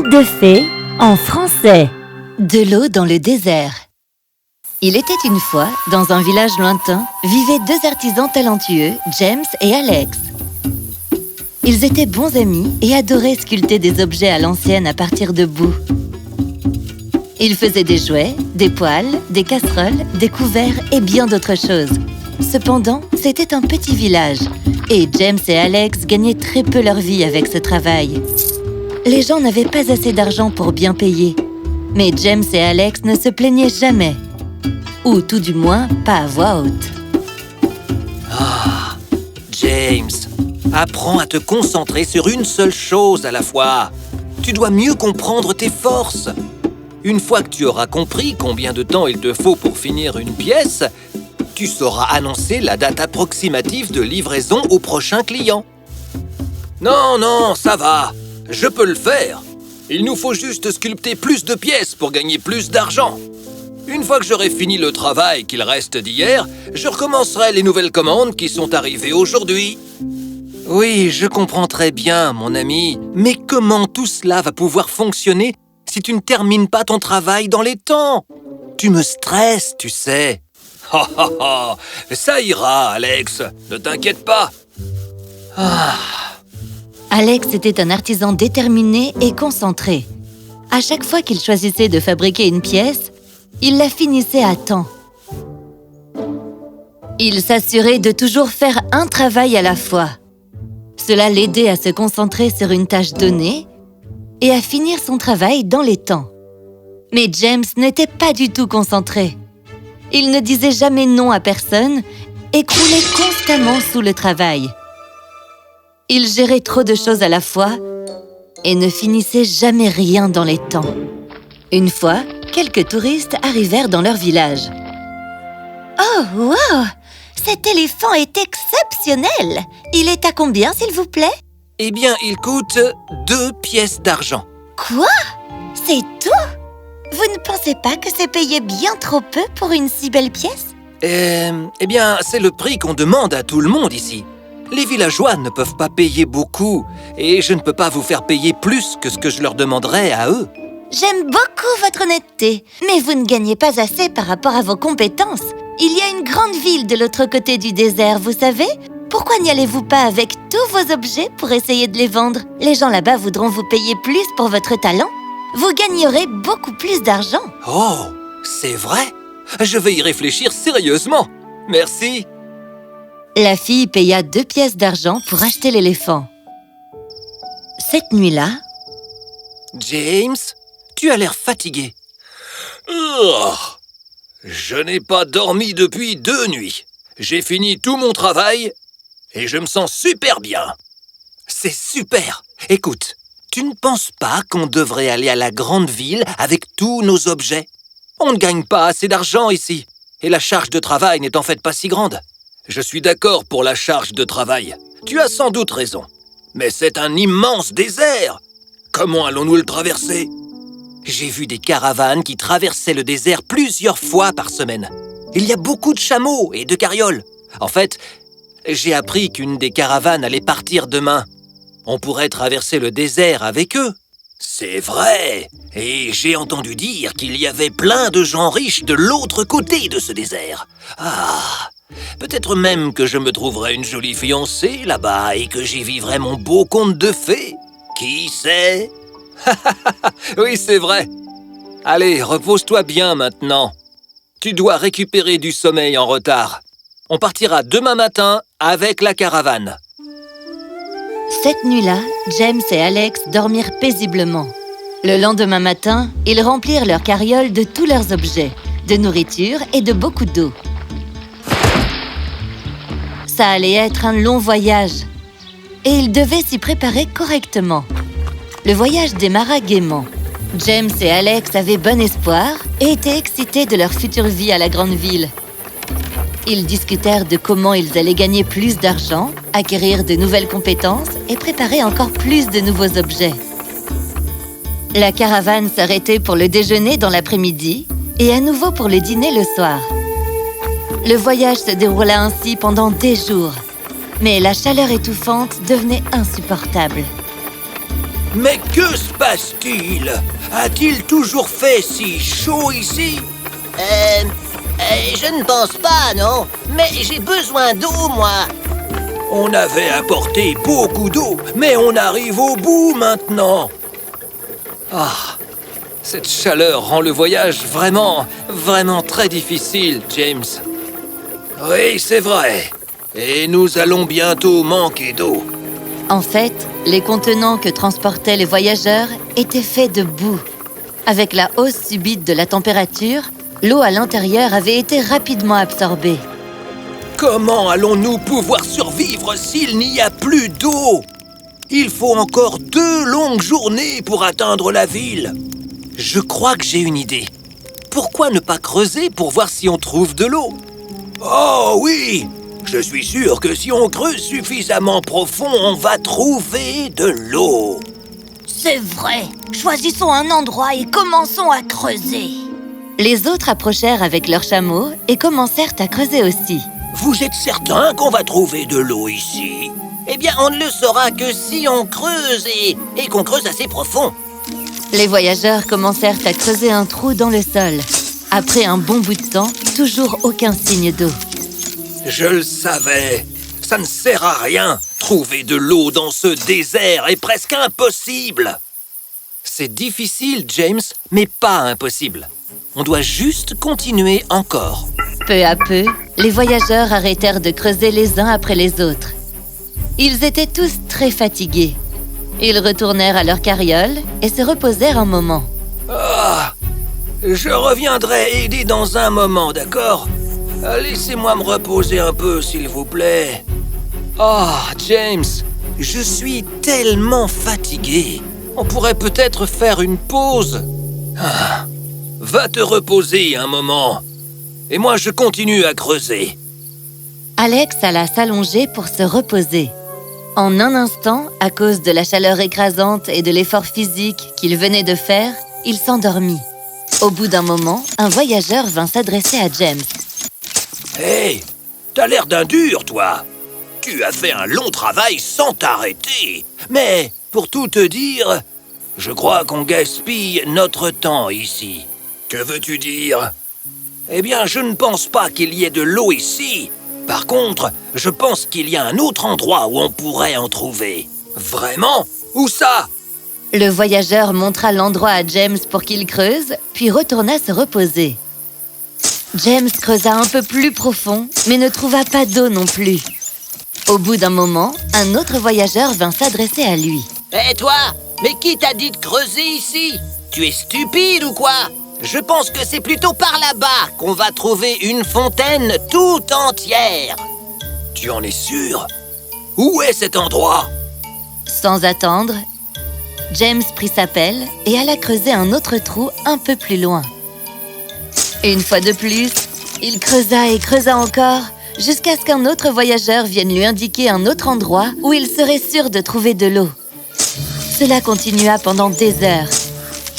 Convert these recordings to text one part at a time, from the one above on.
Conte de fées en français. De l'eau dans le désert. Il était une fois, dans un village lointain, vivaient deux artisans talentueux, James et Alex. Ils étaient bons amis et adoraient sculpter des objets à l'ancienne à partir de boue. Ils faisaient des jouets, des poêles, des casseroles, des couverts et bien d'autres choses. Cependant, c'était un petit village et James et Alex gagnaient très peu leur vie avec ce travail. Les gens n'avaient pas assez d'argent pour bien payer. Mais James et Alex ne se plaignaient jamais. Ou tout du moins, pas à voix haute. Ah, James, apprends à te concentrer sur une seule chose à la fois. Tu dois mieux comprendre tes forces. Une fois que tu auras compris combien de temps il te faut pour finir une pièce, tu sauras annoncer la date approximative de livraison au prochain client. Non, ça va. Je peux le faire. Il nous faut juste sculpter plus de pièces pour gagner plus d'argent. Une fois que j'aurai fini le travail qu'il reste d'hier, je recommencerai les nouvelles commandes qui sont arrivées aujourd'hui. Oui, je comprends très bien, mon ami. Mais comment tout cela va pouvoir fonctionner si tu ne termines pas ton travail dans les temps? Tu me stresses, tu sais. Ça ira, Alex. Ne t'inquiète pas. Alex était un artisan déterminé et concentré. À chaque fois qu'il choisissait de fabriquer une pièce, il la finissait à temps. Il s'assurait de toujours faire un travail à la fois. Cela l'aidait à se concentrer sur une tâche donnée et à finir son travail dans les temps. Mais James n'était pas du tout concentré. Il ne disait jamais non à personne et croulait constamment sous le travail. Il gérait trop de choses à la fois et ne finissait jamais rien dans les temps. Une fois, quelques touristes arrivèrent dans leur village. « Oh, wow! Cet éléphant est exceptionnel! Il est à combien, s'il vous plaît? » Eh bien, il coûte 2 pièces d'argent. Quoi? C'est tout? Vous ne pensez pas que c'est payé bien trop peu pour une si belle pièce? Eh bien, c'est le prix qu'on demande à tout le monde ici. Les villageois ne peuvent pas payer beaucoup et je ne peux pas vous faire payer plus que ce que je leur demanderais à eux. J'aime beaucoup votre honnêteté, mais vous ne gagnez pas assez par rapport à vos compétences. Il y a une grande ville de l'autre côté du désert, vous savez? Pourquoi n'y allez-vous pas avec tous vos objets pour essayer de les vendre? Les gens là-bas voudront vous payer plus pour votre talent. Vous gagnerez beaucoup plus d'argent. Oh, c'est vrai? Je vais y réfléchir sérieusement. Merci. La fille paya 2 pièces d'argent pour acheter l'éléphant. Cette nuit-là... James, tu as l'air fatigué. Je n'ai pas dormi depuis 2 nuits. J'ai fini tout mon travail et je me sens super bien. C'est super. Écoute, tu ne penses pas qu'on devrait aller à la grande ville avec tous nos objets? On ne gagne pas assez d'argent ici et la charge de travail n'est en fait pas si grande. Je suis d'accord pour la charge de travail. Tu as sans doute raison. Mais c'est un immense désert. Comment allons-nous le traverser? J'ai vu des caravanes qui traversaient le désert plusieurs fois par semaine. Il y a beaucoup de chameaux et de carrioles. En fait, j'ai appris qu'une des caravanes allait partir demain. On pourrait traverser le désert avec eux. C'est vrai. Et j'ai entendu dire qu'il y avait plein de gens riches de l'autre côté de ce désert. Peut-être même que je me trouverai une jolie fiancée là-bas et que j'y vivrai mon beau conte de fées. Qui sait? Oui, c'est vrai. Allez, repose-toi bien maintenant. Tu dois récupérer du sommeil en retard. On partira demain matin avec la caravane. Cette nuit-là, James et Alex dormirent paisiblement. Le lendemain matin, ils remplirent leur carriole de tous leurs objets, de nourriture et de beaucoup d'eau. Ça allait être un long voyage et ils devaient s'y préparer correctement. Le voyage démarra gaiement. James et Alex avaient bon espoir et étaient excités de leur future vie à la grande ville. Ils discutèrent de comment ils allaient gagner plus d'argent, acquérir de nouvelles compétences et préparer encore plus de nouveaux objets. La caravane s'arrêtait pour le déjeuner dans l'après-midi et à nouveau pour le dîner le soir. Le voyage se déroula ainsi pendant des jours, mais la chaleur étouffante devenait insupportable. Mais que se passe-t-il? A-t-il toujours fait si chaud ici? Je ne pense pas, non. Mais j'ai besoin d'eau, moi. On avait apporté beaucoup d'eau, mais on arrive au bout maintenant. Ah, cette chaleur rend le voyage vraiment très difficile, James. Oui, c'est vrai. Et nous allons bientôt manquer d'eau. En fait, les contenants que transportaient les voyageurs étaient faits de boue. Avec la hausse subite de la température, l'eau à l'intérieur avait été rapidement absorbée. Comment allons-nous pouvoir survivre s'il n'y a plus d'eau? Il faut encore 2 longues journées pour atteindre la ville. Je crois que j'ai une idée. Pourquoi ne pas creuser pour voir si on trouve de l'eau? Oh oui! Je suis sûr que si on creuse suffisamment profond, on va trouver de l'eau. C'est vrai. Choisissons un endroit et commençons à creuser. Les autres approchèrent avec leurs chameaux et commencèrent à creuser aussi. Vous êtes certain qu'on va trouver de l'eau ici? Eh bien, on ne le saura que si on creuse et qu'on creuse assez profond. Les voyageurs commencèrent à creuser un trou dans le sol. Après un bon bout de temps, toujours aucun signe d'eau. Je le savais. Ça ne sert à rien. Trouver de l'eau dans ce désert est presque impossible. C'est difficile, James, mais pas impossible. On doit juste continuer encore. Peu à peu, les voyageurs arrêtèrent de creuser les uns après les autres. Ils étaient tous très fatigués. Ils retournèrent à leur carriole et se reposèrent un moment. Ah, je reviendrai aider dans un moment, d'accord? Laissez-moi me reposer un peu, s'il vous plaît. Oh, James, je suis tellement fatigué. On pourrait peut-être faire une pause. Ah, va te reposer un moment. Et moi, je continue à creuser. Alex alla s'allonger pour se reposer. En un instant, à cause de la chaleur écrasante et de l'effort physique qu'il venait de faire, il s'endormit. Au bout d'un moment, un voyageur vint s'adresser à James. Hey, t'as l'air d'un dur, toi. Tu as fait un long travail sans t'arrêter. Mais, pour tout te dire, je crois qu'on gaspille notre temps ici. Que veux-tu dire? Eh bien, je ne pense pas qu'il y ait de l'eau ici. Par contre, je pense qu'il y a un autre endroit où on pourrait en trouver. Vraiment? Où ça? Le voyageur montra l'endroit à James pour qu'il creuse, puis retourna se reposer. James creusa un peu plus profond, mais ne trouva pas d'eau non plus. Au bout d'un moment, un autre voyageur vint s'adresser à lui. Hé, toi! Mais qui t'a dit de creuser ici? Tu es stupide ou quoi? Je pense que c'est plutôt par là-bas qu'on va trouver une fontaine tout entière. Tu en es sûr? Où est cet endroit? Sans attendre, James prit sa pelle et alla creuser un autre trou un peu plus loin. Une fois de plus, il creusa et creusa encore, jusqu'à ce qu'un autre voyageur vienne lui indiquer un autre endroit où il serait sûr de trouver de l'eau. Cela continua pendant des heures.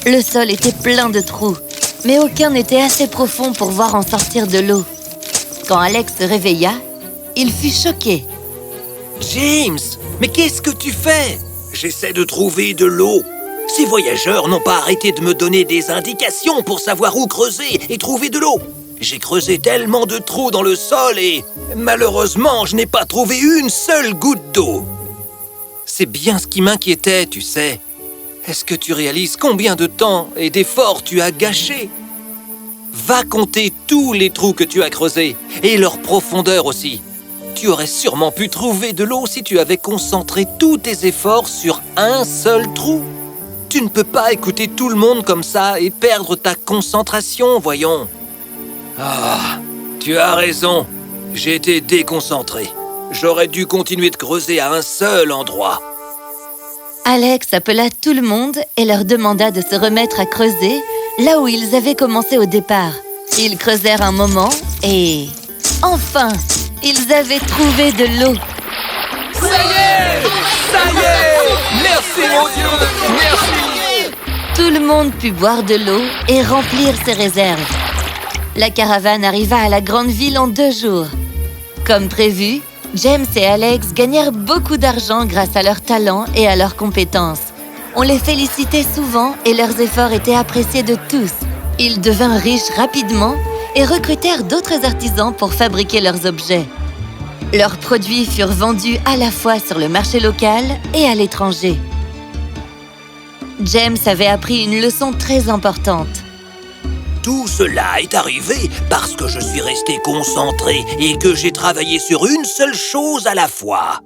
Le sol était plein de trous, mais aucun n'était assez profond pour voir en sortir de l'eau. Quand Alex se réveilla, il fut choqué. James, mais qu'est-ce que tu fais? J'essaie de trouver de l'eau. Ces voyageurs n'ont pas arrêté de me donner des indications pour savoir où creuser et trouver de l'eau. J'ai creusé tellement de trous dans le sol et, malheureusement, je n'ai pas trouvé une seule goutte d'eau. C'est bien ce qui m'inquiétait, tu sais. Est-ce que tu réalises combien de temps et d'efforts tu as gâchés? Va compter tous les trous que tu as creusés et leur profondeur aussi. Tu aurais sûrement pu trouver de l'eau si tu avais concentré tous tes efforts sur un seul trou. Tu ne peux pas écouter tout le monde comme ça et perdre ta concentration, voyons. Ah, tu as raison. J'ai été déconcentré. J'aurais dû continuer de creuser à un seul endroit. Alex appela tout le monde et leur demanda de se remettre à creuser là où ils avaient commencé au départ. Ils creusèrent un moment et... enfin, ils avaient trouvé de l'eau. Ça y est! Ça y est! Merci, mon Dieu! Merci! Tout le monde put boire de l'eau et remplir ses réserves. La caravane arriva à la grande ville en 2 jours. Comme prévu, James et Alex gagnèrent beaucoup d'argent grâce à leur talent et à leurs compétences. On les félicitait souvent et leurs efforts étaient appréciés de tous. Ils devinrent riches rapidement et recrutèrent d'autres artisans pour fabriquer leurs objets. Leurs produits furent vendus à la fois sur le marché local et à l'étranger. James avait appris une leçon très importante. Tout cela est arrivé parce que je suis resté concentré et que j'ai travaillé sur une seule chose à la fois.